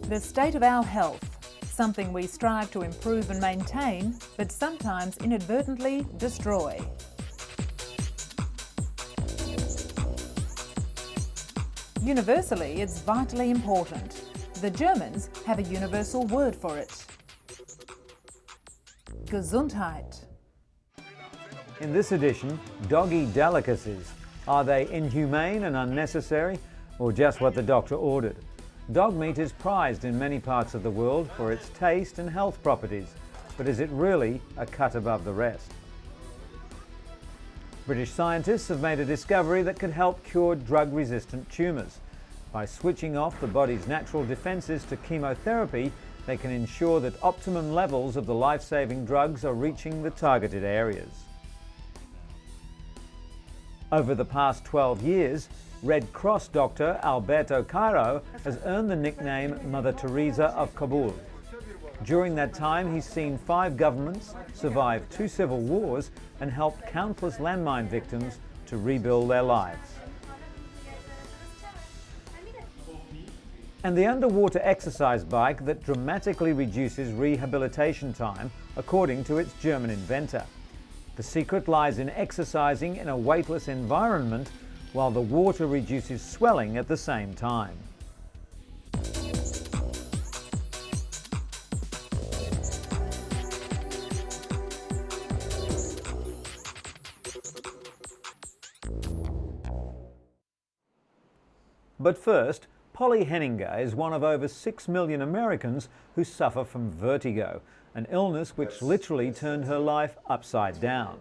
The state of our health, something we strive to improve and maintain, but sometimes inadvertently destroy. Universally, it's vitally important. The Germans have a universal word for it. Gesundheit. In this edition, doggy delicacies. Are they inhumane and unnecessary, or just what the doctor ordered? Dog meat is prized in many parts of the world for its taste and health properties, but is it really a cut above the rest? British scientists have made a discovery that could help cure drug-resistant tumours. By switching off the body's natural defences to chemotherapy, they can ensure that optimum levels of the life-saving drugs are reaching the targeted areas. Over the past 12 years, Red Cross doctor Alberto Cairo has earned the nickname Mother Teresa of Kabul. During that time, he's seen 5 governments, survived 2 civil wars, and helped countless landmine victims to rebuild their lives. And the underwater exercise bike that dramatically reduces rehabilitation time, according to its German inventor. The secret lies in exercising in a weightless environment while the water reduces swelling at the same time. But first, Polly Henninger is one of over 6 million Americans who suffer from vertigo, an illness which literally turned her life upside down.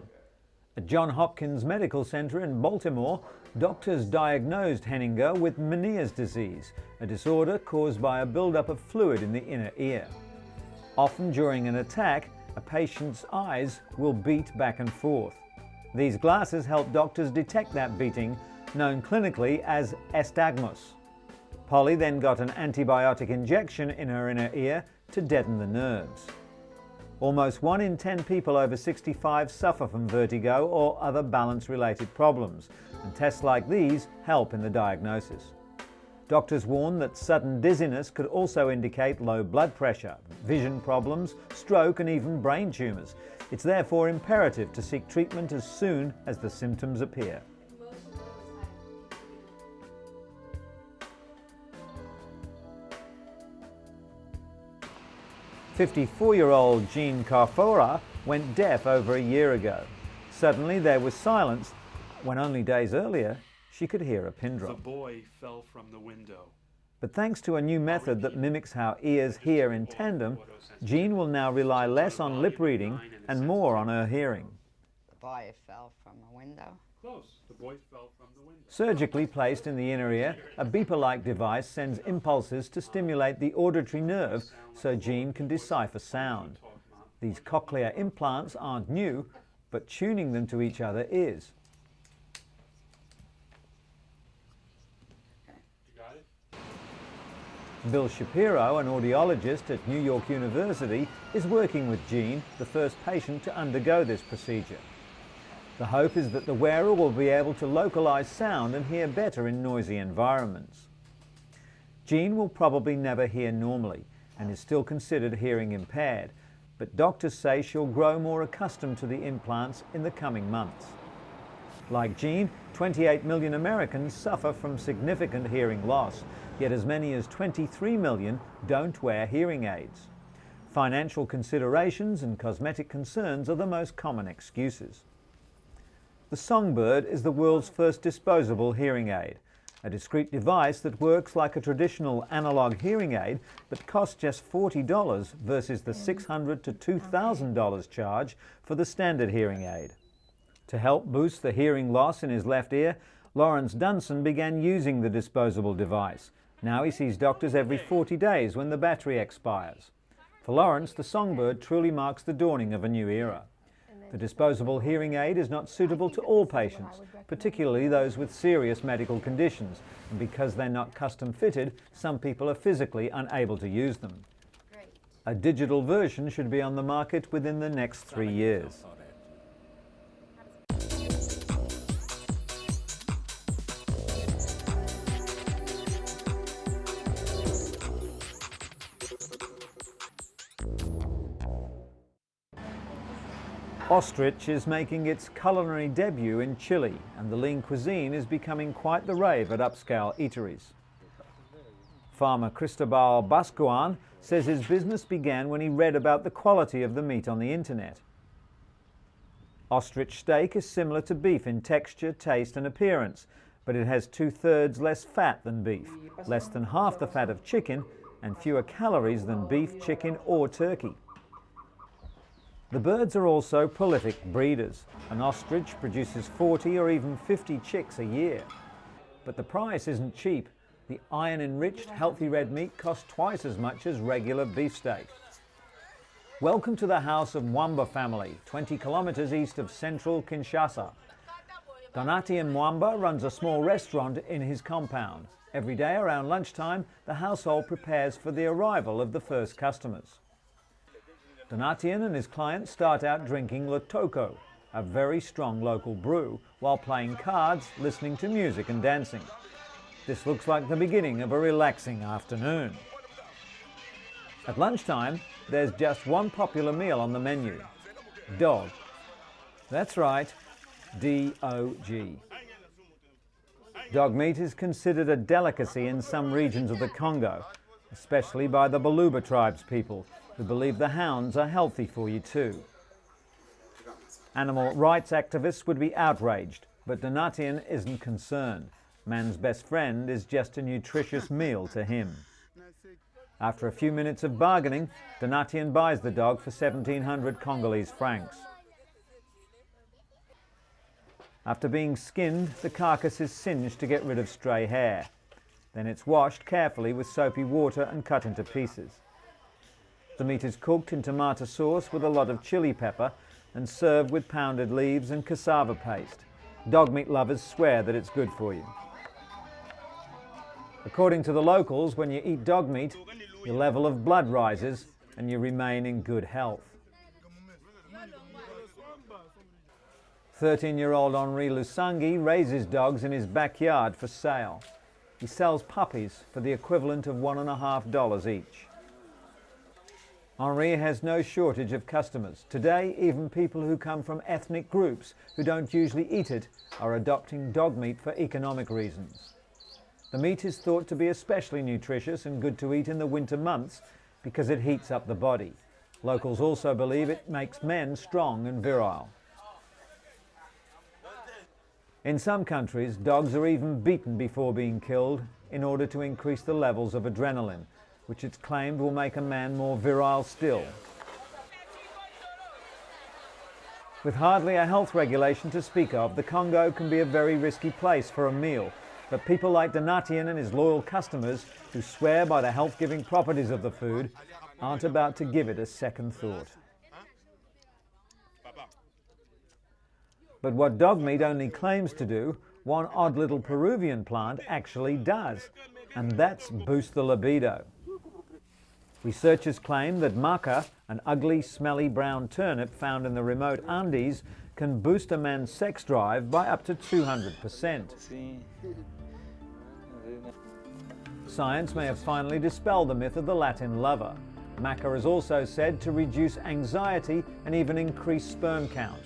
At Johns Hopkins Medical Center in Baltimore, doctors diagnosed Henninger with Meniere's disease, a disorder caused by a buildup of fluid in the inner ear. Often during an attack, a patient's eyes will beat back and forth. These glasses help doctors detect that beating, known clinically as nystagmus. Polly then got an antibiotic injection in her inner ear to deaden the nerves. Almost 1 in 10 people over 65 suffer from vertigo or other balance-related problems, and tests like these help in the diagnosis. Doctors warn that sudden dizziness could also indicate low blood pressure, vision problems, stroke, and even brain tumours. It's therefore imperative to seek treatment as soon as the symptoms appear. 54-year-old Jean Carfora went deaf over a year ago. Suddenly there was silence when only days earlier she could hear a pin drop. The boy fell from the window. But thanks to a new method that mimics how ears hear in tandem, Jean will now rely less on lip reading and more on her hearing. The boy fell from the window. Close. The boy fell from the window. Surgically placed in the inner ear, a beeper-like device sends impulses to stimulate the auditory nerve so Jean can decipher sound. These cochlear implants aren't new, but tuning them to each other is. You got it? Bill Shapiro, an audiologist at New York University, is working with Jean, the first patient to undergo this procedure. The hope is that the wearer will be able to localize sound and hear better in noisy environments. Jean will probably never hear normally and is still considered hearing impaired, but doctors say she'll grow more accustomed to the implants in the coming months. Like Jean, 28 million Americans suffer from significant hearing loss, yet as many as 23 million don't wear hearing aids. Financial considerations and cosmetic concerns are the most common excuses. The Songbird is the world's first disposable hearing aid, a discrete device that works like a traditional analog hearing aid but costs just $40 versus the $600 to $2,000 charge for the standard hearing aid. To help boost the hearing loss in his left ear, Lawrence Dunson began using the disposable device. Now he sees doctors every 40 days when the battery expires. For Lawrence, the Songbird truly marks the dawning of a new era. The disposable hearing aid is not suitable to all patients, particularly those with serious medical conditions, and because they're not custom fitted, some people are physically unable to use them. A digital version should be on the market within the next 3 years. Ostrich is making its culinary debut in Chile, and the lean cuisine is becoming quite the rave at upscale eateries. Farmer Cristobal Bascuan says his business began when he read about the quality of the meat on the internet. Ostrich steak is similar to beef in texture, taste and appearance, but it has 2/3 less fat than beef, less than half the fat of chicken, and fewer calories than beef, chicken or turkey. The birds are also prolific breeders. An ostrich produces 40 or even 50 chicks a year. But the price isn't cheap. The iron-enriched, healthy red meat costs twice as much as regular beefsteak. Welcome to the house of Mwamba family, 20 kilometers east of central Kinshasa. Donatien Mwamba runs a small restaurant in his compound. Every day around lunchtime, the household prepares for the arrival of the first customers. Donatien and his clients start out drinking Lotoko, a very strong local brew, while playing cards, listening to music and dancing. This looks like the beginning of a relaxing afternoon. At lunchtime, there's just one popular meal on the menu: dog. That's right, D-O-G. Dog meat is considered a delicacy in some regions of the Congo, especially by the Baluba tribes people, who believe the hounds are healthy for you too. Animal rights activists would be outraged, but Donatien isn't concerned. Man's best friend is just a nutritious meal to him. After a few minutes of bargaining, Donatien buys the dog for 1,700 Congolese francs. After being skinned, the carcass is singed to get rid of stray hair. Then it's washed carefully with soapy water and cut into pieces. The meat is cooked in tomato sauce with a lot of chili pepper and served with pounded leaves and cassava paste. Dog meat lovers swear that it's good for you. According to the locals, when you eat dog meat, your level of blood rises and you remain in good health. 13-year-old Henri Lusangi raises dogs in his backyard for sale. He sells puppies for the equivalent of $1.50 each. Henri has no shortage of customers. Today, even people who come from ethnic groups who don't usually eat it are adopting dog meat for economic reasons. The meat is thought to be especially nutritious and good to eat in the winter months because it heats up the body. Locals also believe it makes men strong and virile. In some countries, dogs are even beaten before being killed in order to increase the levels of adrenaline, which it's claimed will make a man more virile still. With hardly a health regulation to speak of, the Congo can be a very risky place for a meal, but people like Donatien and his loyal customers, who swear by the health-giving properties of the food, aren't about to give it a second thought. But what dog meat only claims to do, one odd little Peruvian plant actually does, and that's boost the libido. Researchers claim that maca, an ugly, smelly brown turnip found in the remote Andes, can boost a man's sex drive by up to 200%. Science may have finally dispelled the myth of the Latin lover. Maca is also said to reduce anxiety and even increase sperm count.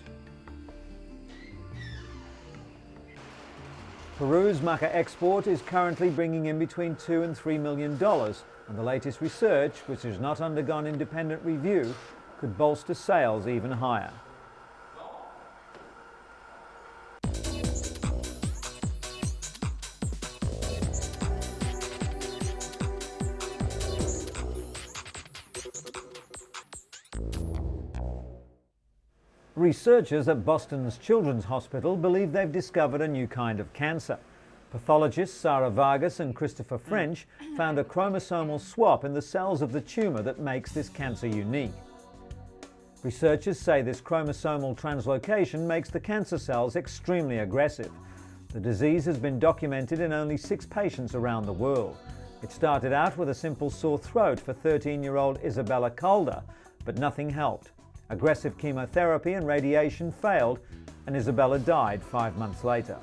Peru's maca export is currently bringing in between $2 and $3 million, and the latest research, which has not undergone independent review, could bolster sales even higher. Researchers at Boston's Children's Hospital believe they've discovered a new kind of cancer. Pathologists Sarah Vargas and Christopher French found a chromosomal swap in the cells of the tumour that makes this cancer unique. Researchers say this chromosomal translocation makes the cancer cells extremely aggressive. The disease has been documented in only 6 patients around the world. It started out with a simple sore throat for 13-year-old Isabella Calder, but nothing helped. Aggressive chemotherapy and radiation failed, and Isabella died 5 months later.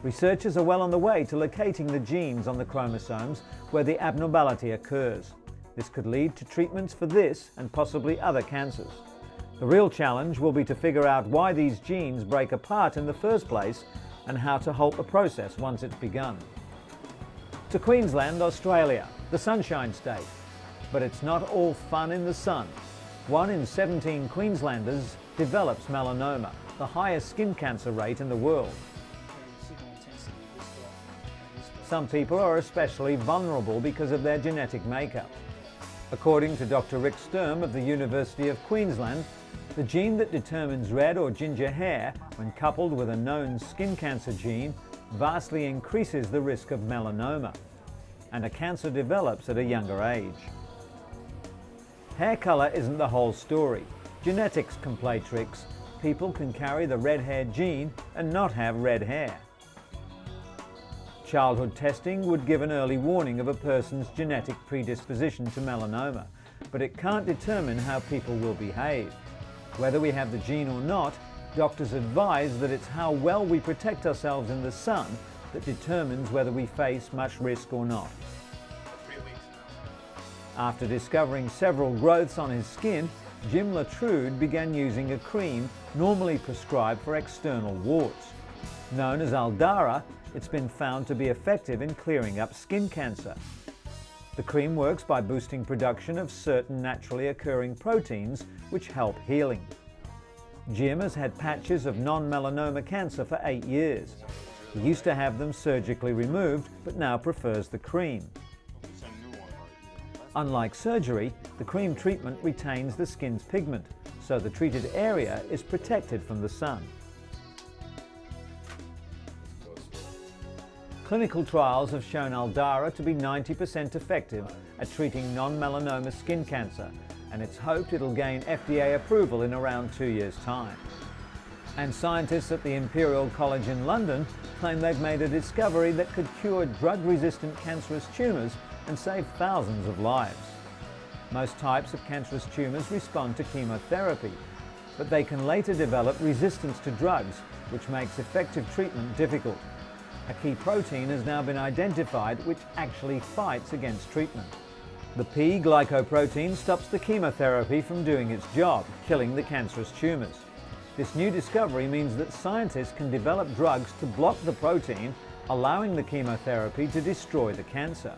Researchers are well on the way to locating the genes on the chromosomes where the abnormality occurs. This could lead to treatments for this and possibly other cancers. The real challenge will be to figure out why these genes break apart in the first place and how to halt the process once it's begun. To Queensland, Australia, the Sunshine State. But it's not all fun in the sun. 1 in 17 Queenslanders develops melanoma, the highest skin cancer rate in the world. Some people are especially vulnerable because of their genetic makeup. According to Dr. Rick Sturm of the University of Queensland, the gene that determines red or ginger hair, when coupled with a known skin cancer gene, vastly increases the risk of melanoma, and a cancer develops at a younger age. Hair colour isn't the whole story. Genetics can play tricks. People can carry the red hair gene and not have red hair. Childhood testing would give an early warning of a person's genetic predisposition to melanoma, but it can't determine how people will behave. Whether we have the gene or not, doctors advise that it's how well we protect ourselves in the sun that determines whether we face much risk or not. After discovering several growths on his skin, Jim Latrude began using a cream normally prescribed for external warts. Known as Aldara, it's been found to be effective in clearing up skin cancer. The cream works by boosting production of certain naturally occurring proteins which help healing. Jim has had patches of non-melanoma cancer for 8 years. He used to have them surgically removed, but now prefers the cream. Unlike surgery, the cream treatment retains the skin's pigment, so the treated area is protected from the sun. Clinical trials have shown Aldara to be 90% effective at treating non-melanoma skin cancer, and it's hoped it'll gain FDA approval in around 2 years' time. And scientists at the Imperial College in London claim they've made a discovery that could cure drug-resistant cancerous tumours and save thousands of lives. Most types of cancerous tumours respond to chemotherapy, but they can later develop resistance to drugs, which makes effective treatment difficult. A key protein has now been identified which actually fights against treatment. The P-glycoprotein stops the chemotherapy from doing its job, killing the cancerous tumours. This new discovery means that scientists can develop drugs to block the protein, allowing the chemotherapy to destroy the cancer.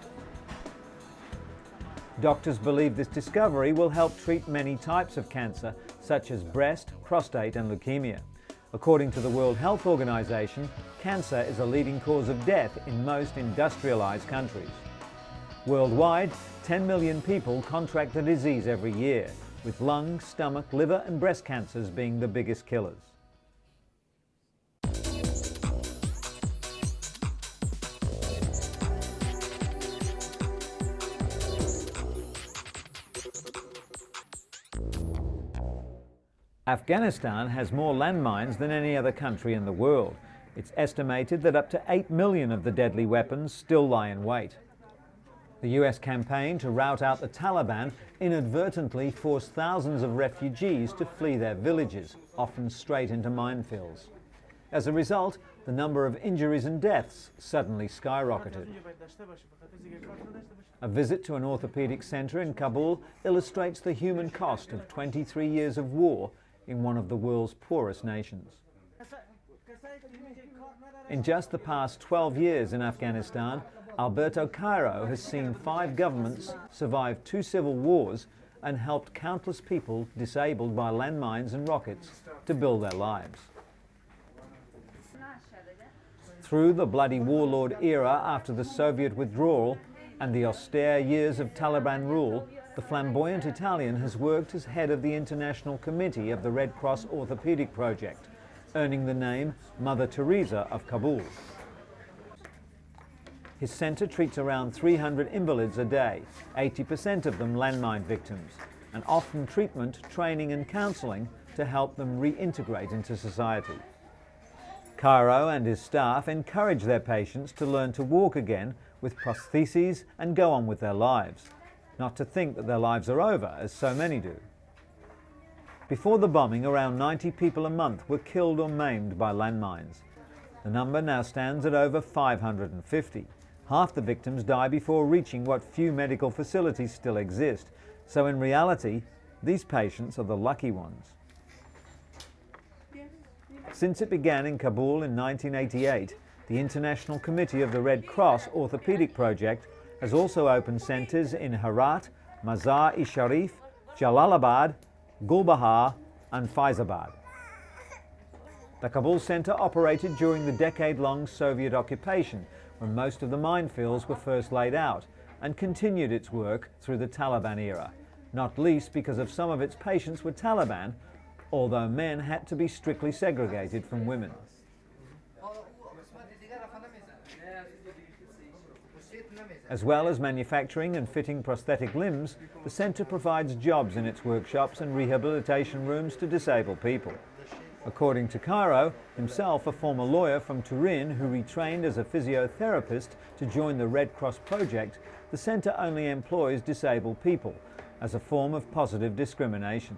Doctors believe this discovery will help treat many types of cancer, such as breast, prostate and leukemia. According to the World Health Organization, cancer is a leading cause of death in most industrialized countries. Worldwide, 10 million people contract the disease every year, with lung, stomach, liver and breast cancers being the biggest killers. Afghanistan has more landmines than any other country in the world. It's estimated that up to 8 million of the deadly weapons still lie in wait. The US campaign to rout out the Taliban inadvertently forced thousands of refugees to flee their villages, often straight into minefields. As a result, the number of injuries and deaths suddenly skyrocketed. A visit to an orthopedic centre in Kabul illustrates the human cost of 23 years of war in one of the world's poorest nations. In just the past 12 years in Afghanistan, Alberto Cairo has seen 5 governments survive 2 civil wars and helped countless people disabled by landmines and rockets to build their lives. Through the bloody warlord era after the Soviet withdrawal and the austere years of Taliban rule, the flamboyant Italian has worked as head of the International Committee of the Red Cross Orthopedic Project, earning the name Mother Teresa of Kabul. His centre treats around 300 invalids a day, 80% of them landmine victims, and often treatment, training and counselling to help them reintegrate into society. Cairo and his staff encourage their patients to learn to walk again with prostheses and go on with their lives, not to think that their lives are over, as so many do. Before the bombing, around 90 people a month were killed or maimed by landmines. The number now stands at over 550. Half the victims die before reaching what few medical facilities still exist, so in reality, these patients are the lucky ones. Since it began in Kabul in 1988, the International Committee of the Red Cross Orthopedic Project has also opened centres in Herat, Mazar-e-Sharif, Jalalabad, Gulbahar and Faizabad. The Kabul centre operated during the decade-long Soviet occupation, when most of the minefields were first laid out, and continued its work through the Taliban era, not least because of some of its patients were Taliban, although men had to be strictly segregated from women. As well as manufacturing and fitting prosthetic limbs, the centre provides jobs in its workshops and rehabilitation rooms to disabled people. According to Cairo, himself a former lawyer from Turin who retrained as a physiotherapist to join the Red Cross project, the centre only employs disabled people as a form of positive discrimination.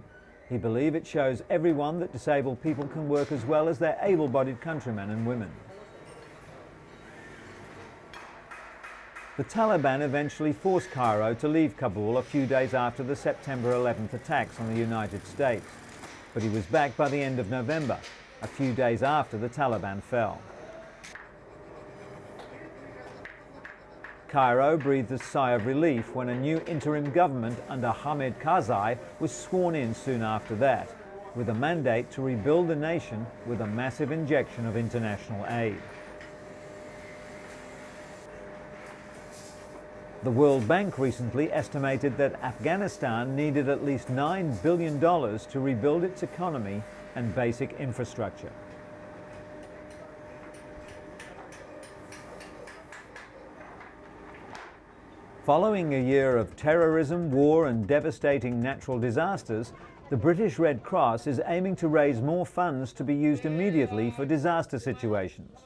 He believes it shows everyone that disabled people can work as well as their able-bodied countrymen and women. The Taliban eventually forced Cairo to leave Kabul a few days after the September 11th attacks on the United States, but he was back by the end of November, a few days after the Taliban fell. Cairo breathed a sigh of relief when a new interim government under Hamid Karzai was sworn in soon after that, with a mandate to rebuild the nation with a massive injection of international aid. The World Bank recently estimated that Afghanistan needed at least $9 billion to rebuild its economy and basic infrastructure. Following a year of terrorism, war and devastating natural disasters, the British Red Cross is aiming to raise more funds to be used immediately for disaster situations.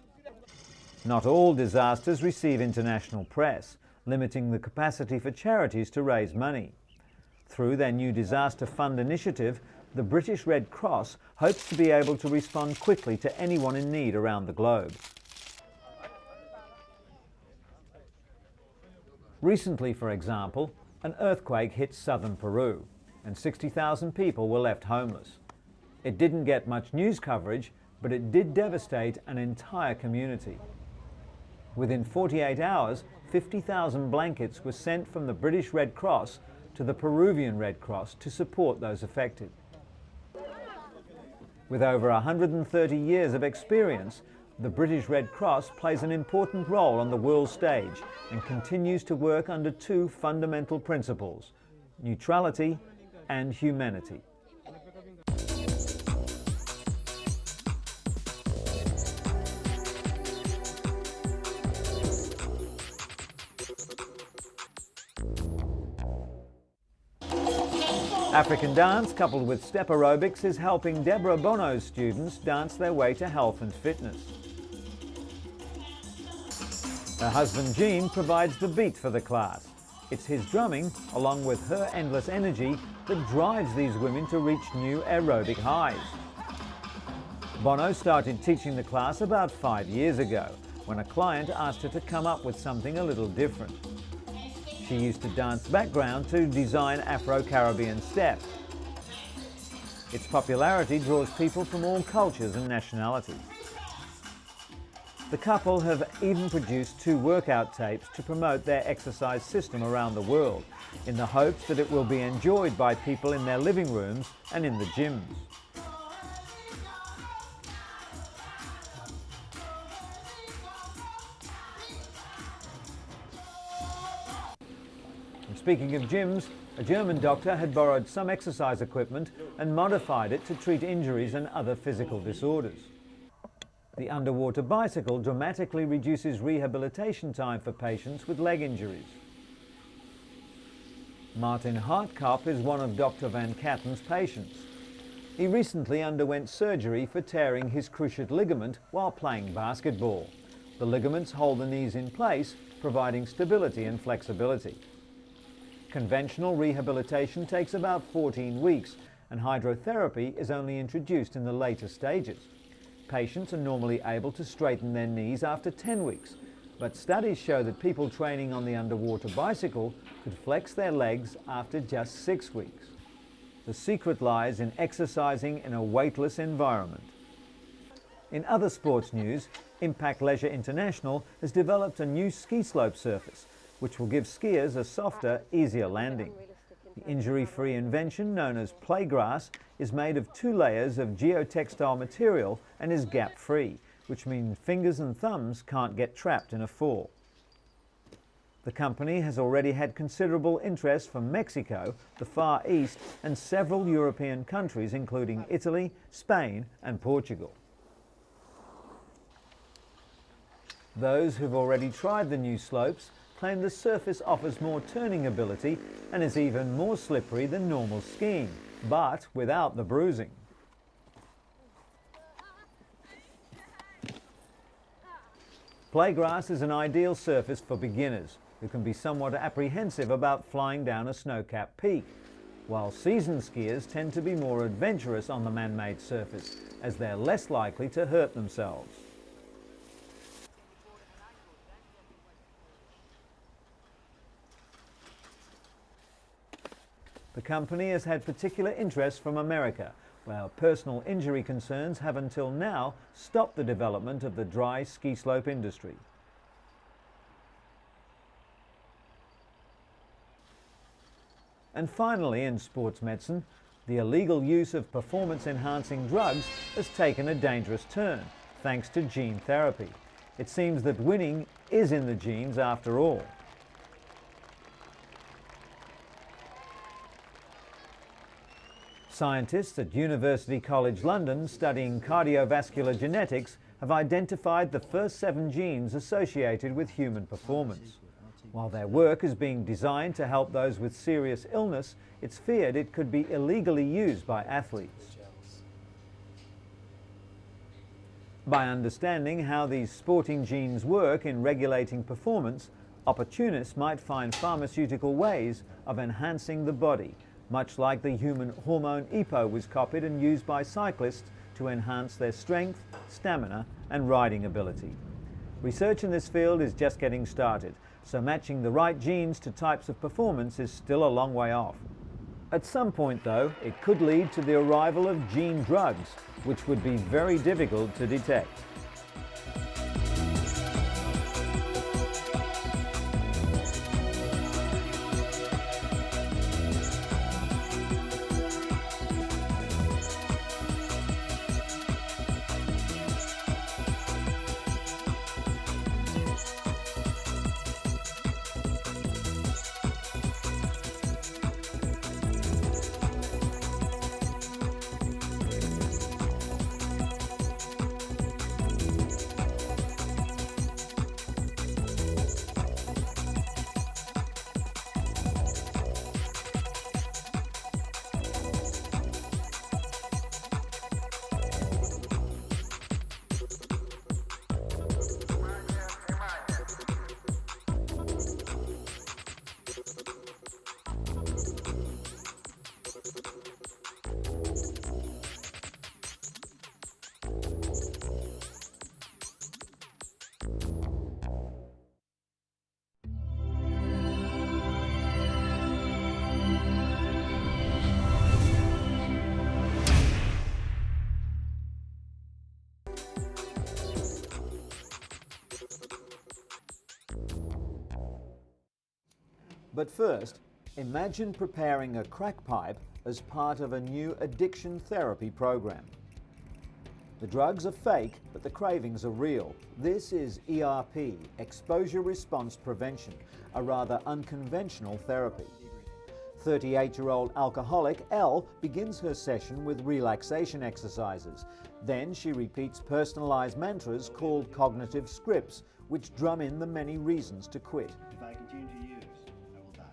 Not all disasters receive international press, limiting the capacity for charities to raise money. Through their new Disaster Fund initiative, the British Red Cross hopes to be able to respond quickly to anyone in need around the globe. Recently, for example, an earthquake hit southern Peru, and 60,000 people were left homeless. It didn't get much news coverage, but it did devastate an entire community. Within 48 hours, 50,000 blankets were sent from the British Red Cross to the Peruvian Red Cross to support those affected. With over 130 years of experience, the British Red Cross plays an important role on the world stage and continues to work under two fundamental principles: neutrality and humanity. African dance coupled with step aerobics is helping Deborah Bono's students dance their way to health and fitness. Her husband Gene provides the beat for the class. It's his drumming, along with her endless energy, that drives these women to reach new aerobic highs. Bono started teaching the class about 5 years ago, when a client asked her to come up with something a little different. She used a dance background to design Afro-Caribbean step. Its popularity draws people from all cultures and nationalities. The couple have even produced 2 workout tapes to promote their exercise system around the world, in the hopes that it will be enjoyed by people in their living rooms and in the gyms. And speaking of gyms, a German doctor had borrowed some exercise equipment and modified it to treat injuries and other physical disorders. The underwater bicycle dramatically reduces rehabilitation time for patients with leg injuries. Martin Hartkop is one of Dr. Van Katten's patients. He recently underwent surgery for tearing his cruciate ligament while playing basketball. The ligaments hold the knees in place, providing stability and flexibility. Conventional rehabilitation takes about 14 weeks, and hydrotherapy is only introduced in the later stages. Patients are normally able to straighten their knees after 10 weeks, but studies show that people training on the underwater bicycle could flex their legs after just 6 weeks. The secret lies in exercising in a weightless environment. In other sports news, Impact Leisure International has developed a new ski slope surface, which will give skiers a softer, easier landing. The injury-free invention, known as playgrass, is made of 2 layers of geotextile material and is gap-free, which means fingers and thumbs can't get trapped in a fall. The company has already had considerable interest from Mexico, the Far East, and several European countries, including Italy, Spain, and Portugal. Those who've already tried the new slopes claim the surface offers more turning ability and is even more slippery than normal skiing, but without the bruising. Playgrass is an ideal surface for beginners who can be somewhat apprehensive about flying down a snow-capped peak, while seasoned skiers tend to be more adventurous on the man-made surface, as they're less likely to hurt themselves. The company has had particular interest from America, where personal injury concerns have until now stopped the development of the dry ski slope industry. And finally, in sports medicine, the illegal use of performance-enhancing drugs has taken a dangerous turn, thanks to gene therapy. It seems that winning is in the genes after all. Scientists at University College London studying cardiovascular genetics have identified the first 7 genes associated with human performance. While their work is being designed to help those with serious illness, it's feared it could be illegally used by athletes. By understanding how these sporting genes work in regulating performance, opportunists might find pharmaceutical ways of enhancing the body, much like the human hormone EPO was copied and used by cyclists to enhance their strength, stamina, and riding ability. Research in this field is just getting started, so matching the right genes to types of performance is still a long way off. At some point, though, it could lead to the arrival of gene drugs, which would be very difficult to detect. But first, imagine preparing a crack pipe as part of a new addiction therapy program. The drugs are fake, but the cravings are real. This is ERP, Exposure Response Prevention, a rather unconventional therapy. 38-year-old alcoholic Elle begins her session with relaxation exercises. Then she repeats personalized mantras called cognitive scripts, which drum in the many reasons to quit. If I continue to use, I will die.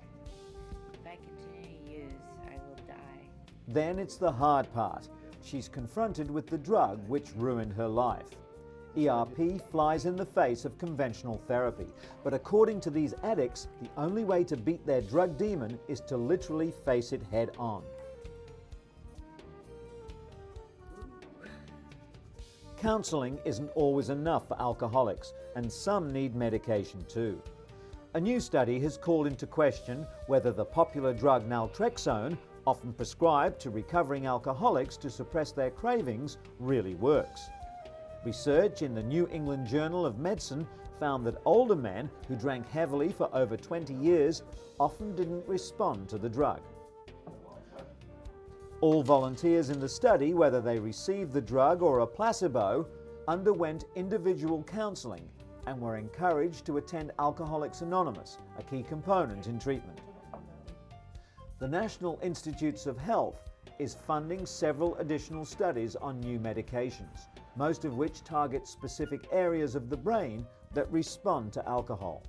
If I continue to use, I will die. Then it's the hard part. She's confronted with the drug which ruined her life. ERP flies in the face of conventional therapy, but according to these addicts, the only way to beat their drug demon is to literally face it head on. Counseling isn't always enough for alcoholics, and some need medication too. A new study has called into question whether the popular drug naltrexone, often prescribed to recovering alcoholics to suppress their cravings, really works. Research in the New England Journal of Medicine found that older men who drank heavily for over 20 years often didn't respond to the drug. All volunteers in the study, whether they received the drug or a placebo, underwent individual counselling and were encouraged to attend Alcoholics Anonymous, a key component in treatment. The National Institutes of Health is funding several additional studies on new medications, most of which target specific areas of the brain that respond to alcohol.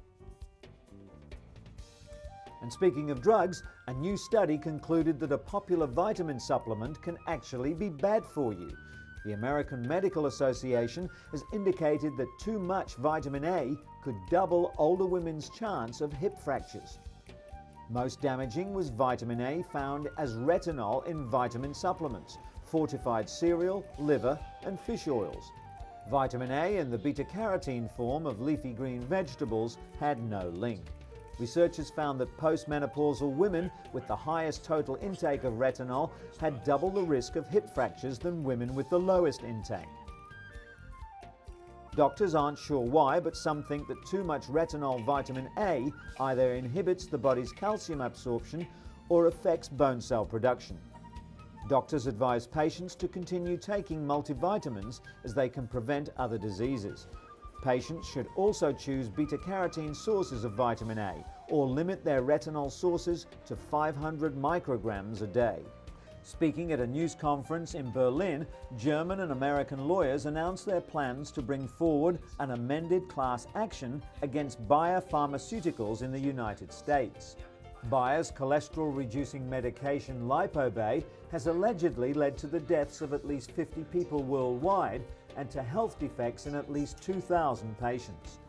And speaking of drugs, a new study concluded that a popular vitamin supplement can actually be bad for you. The American Medical Association has indicated that too much vitamin A could double older women's chance of hip fractures. Most damaging was vitamin A found as retinol in vitamin supplements, fortified cereal, liver and fish oils. Vitamin A in the beta-carotene form of leafy green vegetables had no link. Researchers found that postmenopausal women with the highest total intake of retinol had double the risk of hip fractures than women with the lowest intake. Doctors aren't sure why, but some think that too much retinol vitamin A either inhibits the body's calcium absorption or affects bone cell production. Doctors advise patients to continue taking multivitamins as they can prevent other diseases. Patients should also choose beta-carotene sources of vitamin A or limit their retinol sources to 500 micrograms a day. Speaking at a news conference in Berlin, German and American lawyers announced their plans to bring forward an amended class action against Bayer Pharmaceuticals in the United States. Bayer's cholesterol-reducing medication Lipobay has allegedly led to the deaths of at least 50 people worldwide and to health defects in at least 2,000 patients.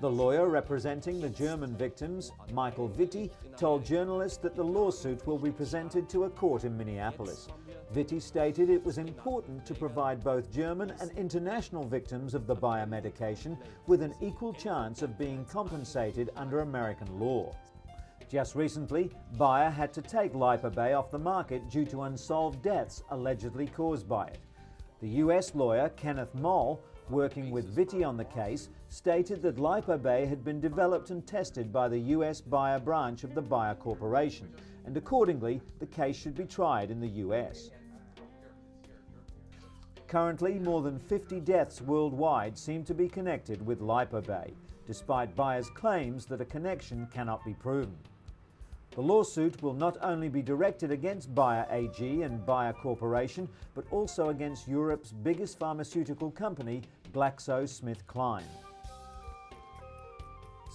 The lawyer representing the German victims, Michael Vitti, told journalists that the lawsuit will be presented to a court in Minneapolis. Vitti stated it was important to provide both German and international victims of the Bayer medication with an equal chance of being compensated under American law. Just recently, Bayer had to take Lipobay off the market due to unsolved deaths allegedly caused by it. The US lawyer Kenneth Moll, working with Vitti on the case, stated that Lipobay had been developed and tested by the US Bayer branch of the Bayer Corporation, and accordingly, the case should be tried in the US. Currently, more than 50 deaths worldwide seem to be connected with Lipobay, despite Bayer's claims that a connection cannot be proven. The lawsuit will not only be directed against Bayer AG and Bayer Corporation, but also against Europe's biggest pharmaceutical company, GlaxoSmithKline.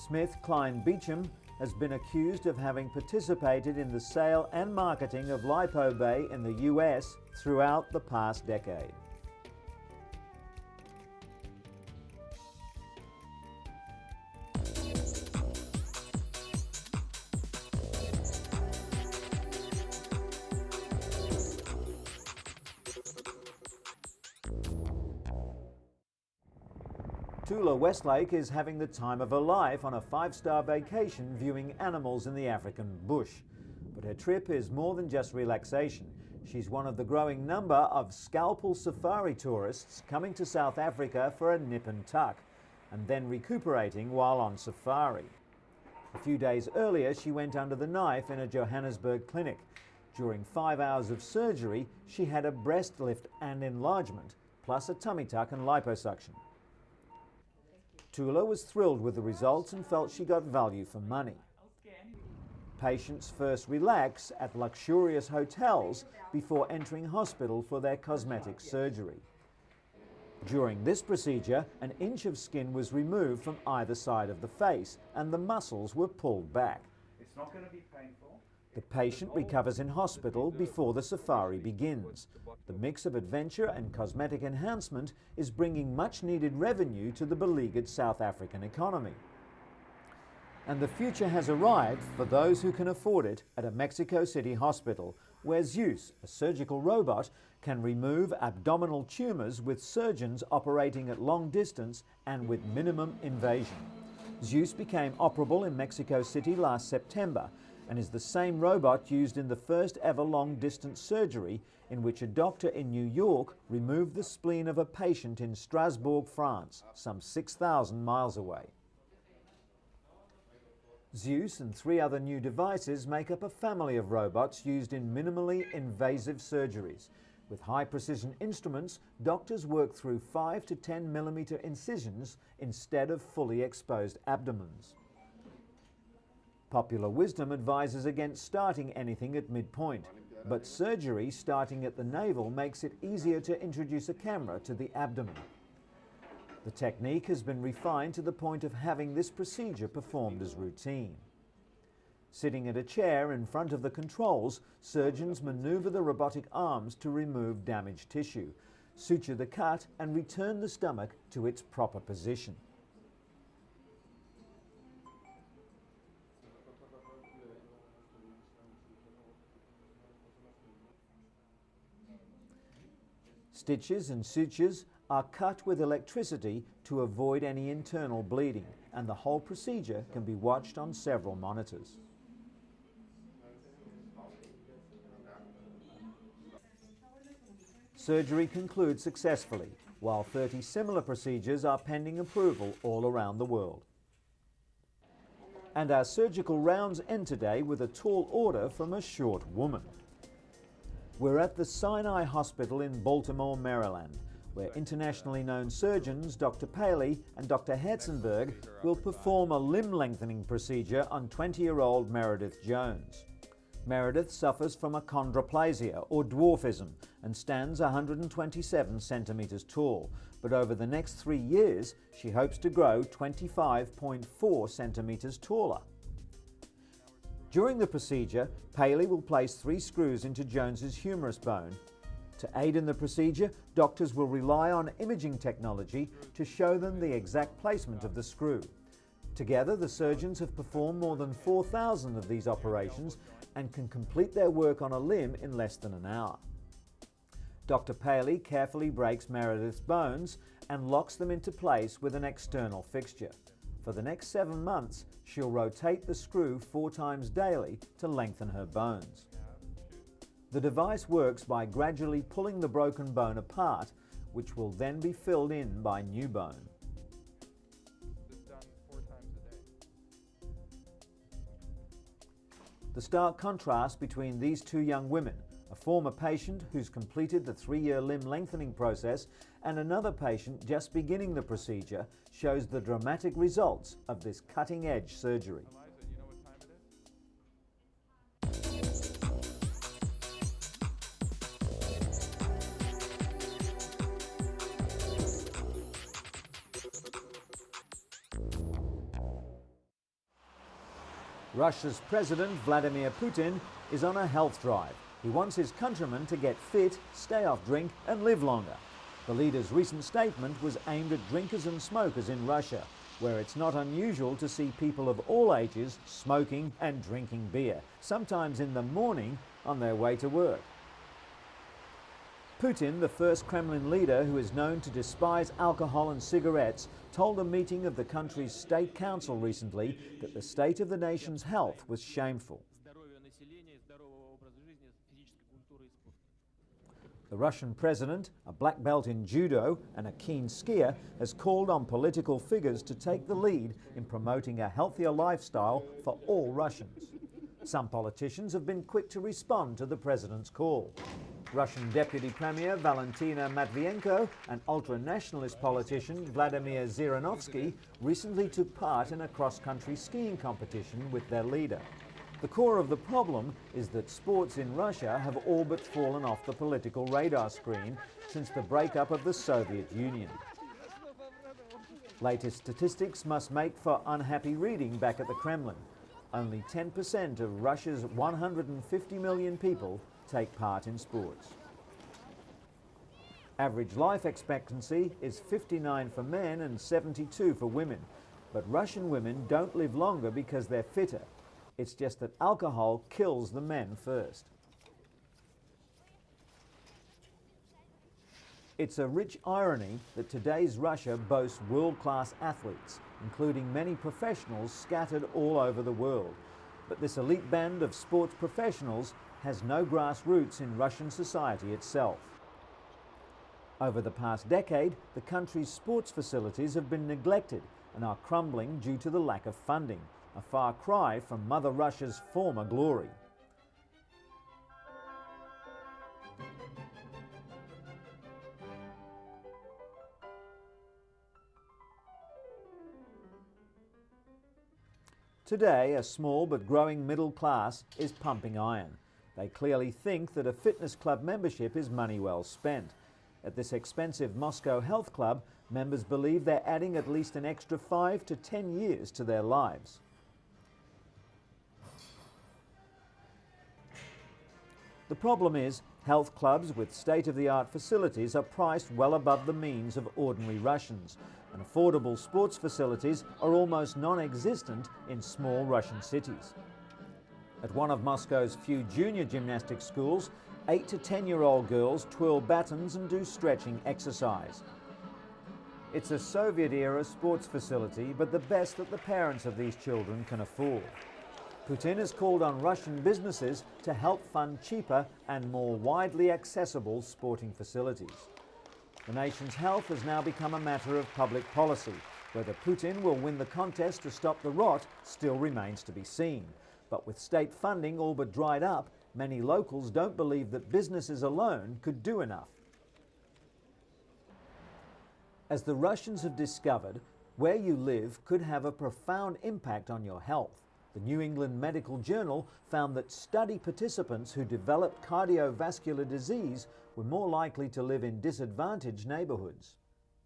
SmithKline Beecham has been accused of having participated in the sale and marketing of Lipobay in the US throughout the past decade. Tula Westlake is having the time of her life on a 5-star vacation viewing animals in the African bush. But her trip is more than just relaxation. She's one of the growing number of scalpel safari tourists coming to South Africa for a nip and tuck, and then recuperating while on safari. A few days earlier, she went under the knife in a Johannesburg clinic. During 5 hours of surgery, she had a breast lift and enlargement, plus a tummy tuck and liposuction. Tula was thrilled with the results and felt she got value for money. Patients first relax at luxurious hotels before entering hospital for their cosmetic surgery. During this procedure, an inch of skin was removed from either side of the face and the muscles were pulled back. It's not going to be painful. The patient recovers in hospital before the safari begins. The mix of adventure and cosmetic enhancement is bringing much needed revenue to the beleaguered South African economy. And the future has arrived for those who can afford it at a Mexico City hospital, where Zeus, a surgical robot, can remove abdominal tumors with surgeons operating at long distance and with minimum invasion. Zeus became operable in Mexico City last September, and is the same robot used in the first ever long-distance surgery in which a doctor in New York removed the spleen of a patient in Strasbourg, France, some 6,000 miles away. Zeus and 3 other new devices make up a family of robots used in minimally invasive surgeries. With high-precision instruments, doctors work through 5 to 10 millimeter incisions instead of fully exposed abdomens. Popular wisdom advises against starting anything at midpoint, but surgery starting at the navel makes it easier to introduce a camera to the abdomen. The technique has been refined to the point of having this procedure performed as routine. Sitting at a chair in front of the controls, surgeons maneuver the robotic arms to remove damaged tissue, suture the cut and return the stomach to its proper position. Stitches and sutures are cut with electricity to avoid any internal bleeding, and the whole procedure can be watched on several monitors. Surgery concludes successfully, while 30 similar procedures are pending approval all around the world. And our surgical rounds end today with a tall order from a short woman. We're at the Sinai Hospital in Baltimore, Maryland, where internationally known surgeons Dr. Paley and Dr. Hetzenberg will perform a limb lengthening procedure on 20-year-old Meredith Jones. Meredith suffers from achondroplasia or dwarfism and stands 127 centimetres tall, but over the next 3 years she hopes to grow 25.4 centimetres taller. During the procedure, Paley will place 3 screws into Jones's humerus bone. To aid in the procedure, doctors will rely on imaging technology to show them the exact placement of the screw. Together, the surgeons have performed more than 4,000 of these operations and can complete their work on a limb in less than an hour. Dr. Paley carefully breaks Meredith's bones and locks them into place with an external fixture. For the next 7 months, she'll rotate the screw 4 times daily to lengthen her bones. The device works by gradually pulling the broken bone apart, which will then be filled in by new bone. The stark contrast between these 2 young women, a former patient who's completed the 3-year limb lengthening process and another patient just beginning the procedure, shows the dramatic results of this cutting-edge surgery. Russia's President Vladimir Putin is on a health drive. He wants his countrymen to get fit, stay off drink and live longer. The leader's recent statement was aimed at drinkers and smokers in Russia, where it's not unusual to see people of all ages smoking and drinking beer, sometimes in the morning on their way to work. Putin, the first Kremlin leader who is known to despise alcohol and cigarettes, told a meeting of the country's state council recently that the state of the nation's health was shameful. The Russian president, a black belt in judo and a keen skier, has called on political figures to take the lead in promoting a healthier lifestyle for all Russians. Some politicians have been quick to respond to the president's call. Russian Deputy Premier Valentina Matvienko and ultra-nationalist politician Vladimir Zhirinovsky recently took part in a cross-country skiing competition with their leader. The core of the problem is that sports in Russia have all but fallen off the political radar screen since the breakup of the Soviet Union. Latest statistics must make for unhappy reading back at the Kremlin. Only 10% of Russia's 150 million people take part in sports. Average life expectancy is 59 for men and 72 for women, but Russian women don't live longer because they're fitter. It's just that alcohol kills the men first. It's a rich irony that today's Russia boasts world-class athletes, including many professionals scattered all over the world. But this elite band of sports professionals has no grassroots in Russian society itself. Over the past decade, the country's sports facilities have been neglected and are crumbling due to the lack of funding, a far cry from Mother Russia's former glory. Today, a small but growing middle class is pumping iron. They clearly think that a fitness club membership is money well spent. At this expensive Moscow health club, members believe they're adding at least an extra 5 to 10 years to their lives. The problem is, health clubs with state-of-the-art facilities are priced well above the means of ordinary Russians, and affordable sports facilities are almost non-existent in small Russian cities. At one of Moscow's few junior gymnastic schools, 8 to 10-year-old girls twirl batons and do stretching exercise. It's a Soviet-era sports facility, but the best that the parents of these children can afford. Putin has called on Russian businesses to help fund cheaper and more widely accessible sporting facilities. The nation's health has now become a matter of public policy. Whether Putin will win the contest to stop the rot still remains to be seen. But with state funding all but dried up, many locals don't believe that businesses alone could do enough. As the Russians have discovered, where you live could have a profound impact on your health. The New England Medical Journal found that study participants who developed cardiovascular disease were more likely to live in disadvantaged neighbourhoods.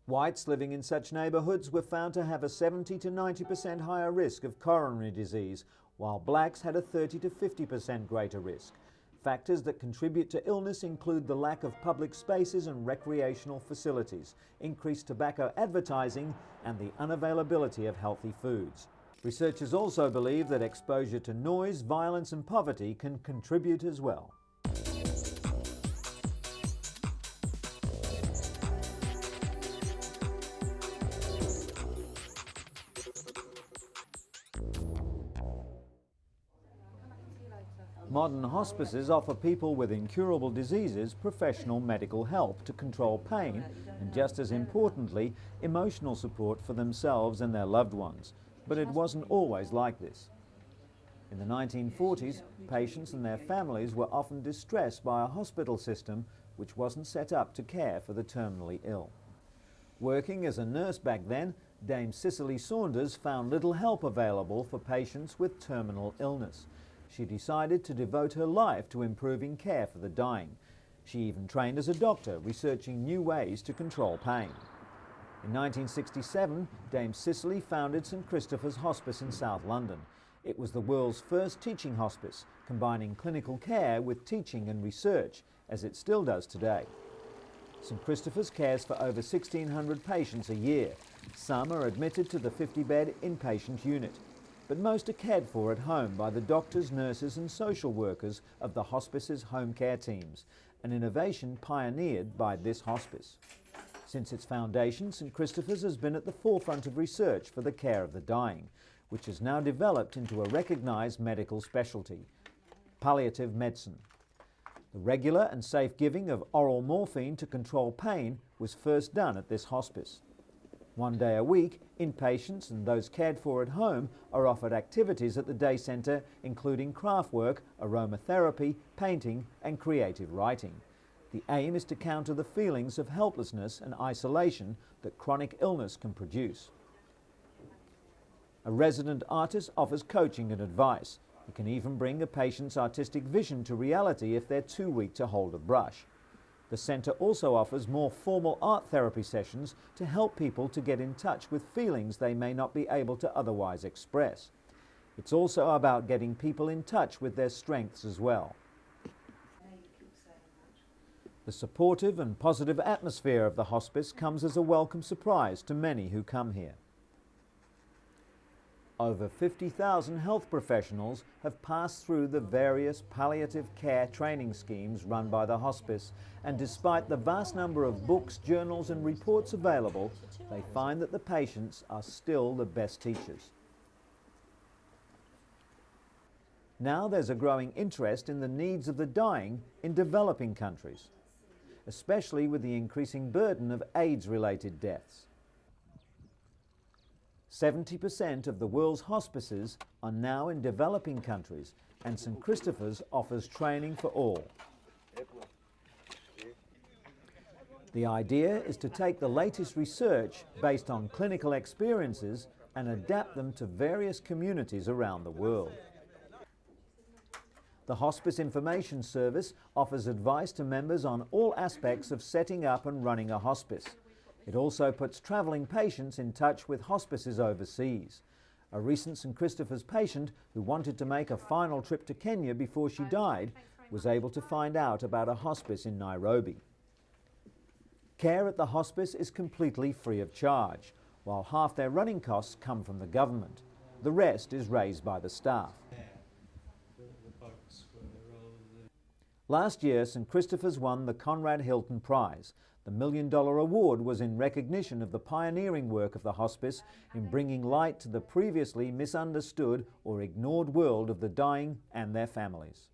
Whites living in such neighbourhoods were found to have a 70 to 90% higher risk of coronary disease, while blacks had a 30 to 50% greater risk. Factors that contribute to illness include the lack of public spaces and recreational facilities, increased tobacco advertising, and the unavailability of healthy foods. Researchers also believe that exposure to noise, violence, and poverty can contribute as well. Modern hospices offer people with incurable diseases professional medical help to control pain and, just as importantly, emotional support for themselves and their loved ones. But it wasn't always like this. In the 1940s, patients and their families were often distressed by a hospital system which wasn't set up to care for the terminally ill. Working as a nurse back then, Dame Cicely Saunders found little help available for patients with terminal illness. She decided to devote her life to improving care for the dying. She even trained as a doctor, researching new ways to control pain. In 1967, Dame Cicely founded St Christopher's Hospice in South London. It was the world's first teaching hospice, combining clinical care with teaching and research, as it still does today. St Christopher's cares for over 1,600 patients a year. Some are admitted to the 50-bed inpatient unit, but most are cared for at home by the doctors, nurses and social workers of the hospice's home care teams, an innovation pioneered by this hospice. Since its foundation, St Christopher's has been at the forefront of research for the care of the dying, which has now developed into a recognised medical specialty, palliative medicine. The regular and safe giving of oral morphine to control pain was first done at this hospice. 1 day a week, inpatients and those cared for at home are offered activities at the day centre, including craft work, aromatherapy, painting and creative writing. The aim is to counter the feelings of helplessness and isolation that chronic illness can produce. A resident artist offers coaching and advice. He can even bring a patient's artistic vision to reality if they're too weak to hold a brush. The centre also offers more formal art therapy sessions to help people to get in touch with feelings they may not be able to otherwise express. It's also about getting people in touch with their strengths as well. The supportive and positive atmosphere of the hospice comes as a welcome surprise to many who come here. Over 50,000 health professionals have passed through the various palliative care training schemes run by the hospice, and despite the vast number of books, journals and reports available, they find that the patients are still the best teachers. Now there's a growing interest in the needs of the dying in developing countries, especially with the increasing burden of AIDS-related deaths. 70% of the world's hospices are now in developing countries, and St Christopher's offers training for all. The idea is to take the latest research based on clinical experiences and adapt them to various communities around the world. The Hospice Information Service offers advice to members on all aspects of setting up and running a hospice. It also puts travelling patients in touch with hospices overseas. A recent St Christopher's patient who wanted to make a final trip to Kenya before she died was able to find out about a hospice in Nairobi. Care at the hospice is completely free of charge, while half their running costs come from the government. The rest is raised by the staff. Last year, St Christopher's won the Conrad Hilton Prize. The $1 Million award was in recognition of the pioneering work of the hospice in bringing light to the previously misunderstood or ignored world of the dying and their families.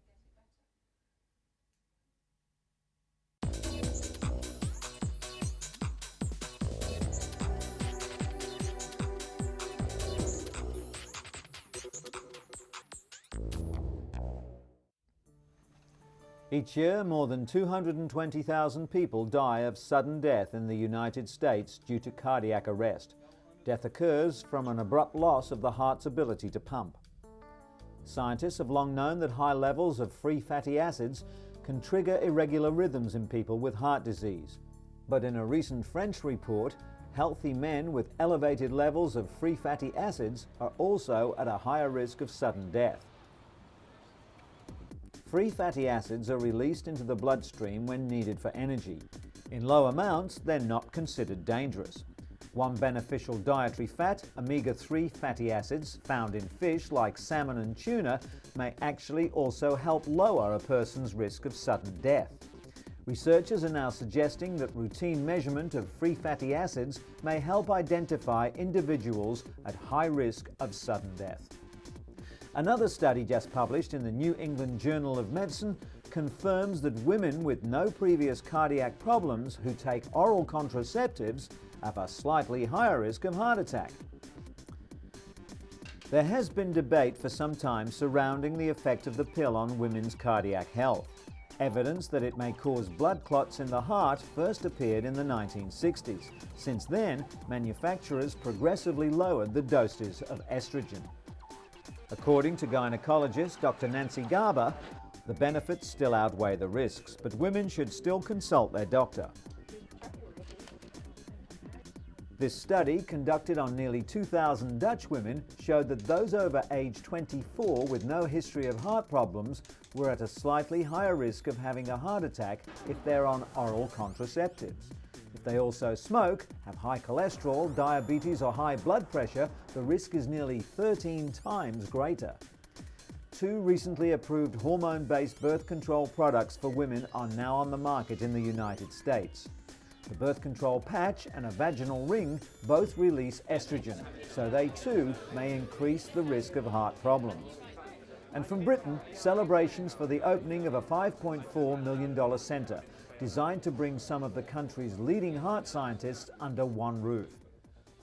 Each year, more than 220,000 people die of sudden death in the United States due to cardiac arrest. Death occurs from an abrupt loss of the heart's ability to pump. Scientists have long known that high levels of free fatty acids can trigger irregular rhythms in people with heart disease. But in a recent French report, healthy men with elevated levels of free fatty acids are also at a higher risk of sudden death. Free fatty acids are released into the bloodstream when needed for energy. In low amounts, they're not considered dangerous. One beneficial dietary fat, omega-3 fatty acids, found in fish like salmon and tuna, may actually also help lower a person's risk of sudden death. Researchers are now suggesting that routine measurement of free fatty acids may help identify individuals at high risk of sudden death. Another study just published in the New England Journal of Medicine confirms that women with no previous cardiac problems who take oral contraceptives have a slightly higher risk of heart attack. There has been debate for some time surrounding the effect of the pill on women's cardiac health. Evidence that it may cause blood clots in the heart first appeared in the 1960s. Since then, manufacturers progressively lowered the doses of estrogen. According to gynecologist Dr. Nancy Garber, the benefits still outweigh the risks, but women should still consult their doctor. This study, conducted on nearly 2,000 Dutch women, showed that those over age 24 with no history of heart problems were at a slightly higher risk of having a heart attack if they're on oral contraceptives. If they also smoke, have high cholesterol, diabetes or high blood pressure, the risk is nearly 13 times greater. 2 recently approved hormone-based birth control products for women are now on the market in the United States. The birth control patch and a vaginal ring both release estrogen, so they too may increase the risk of heart problems. And from Britain, celebrations for the opening of a $5.4 million centre designed to bring some of the country's leading heart scientists under one roof.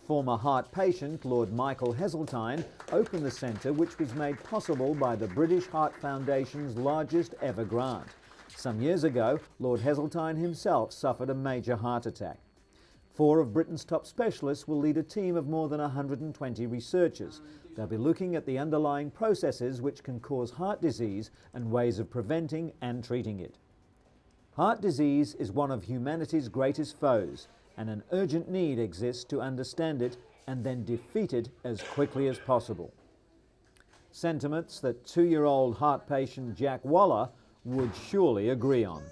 Former heart patient Lord Michael Heseltine opened the centre, which was made possible by the British Heart Foundation's largest ever grant. Some years ago, Lord Heseltine himself suffered a major heart attack. 4 of Britain's top specialists will lead a team of more than 120 researchers. They'll be looking at the underlying processes which can cause heart disease and ways of preventing and treating it. Heart disease is one of humanity's greatest foes, and an urgent need exists to understand it and then defeat it as quickly as possible. Sentiments that 2-year-old heart patient Jack Waller would surely agree on.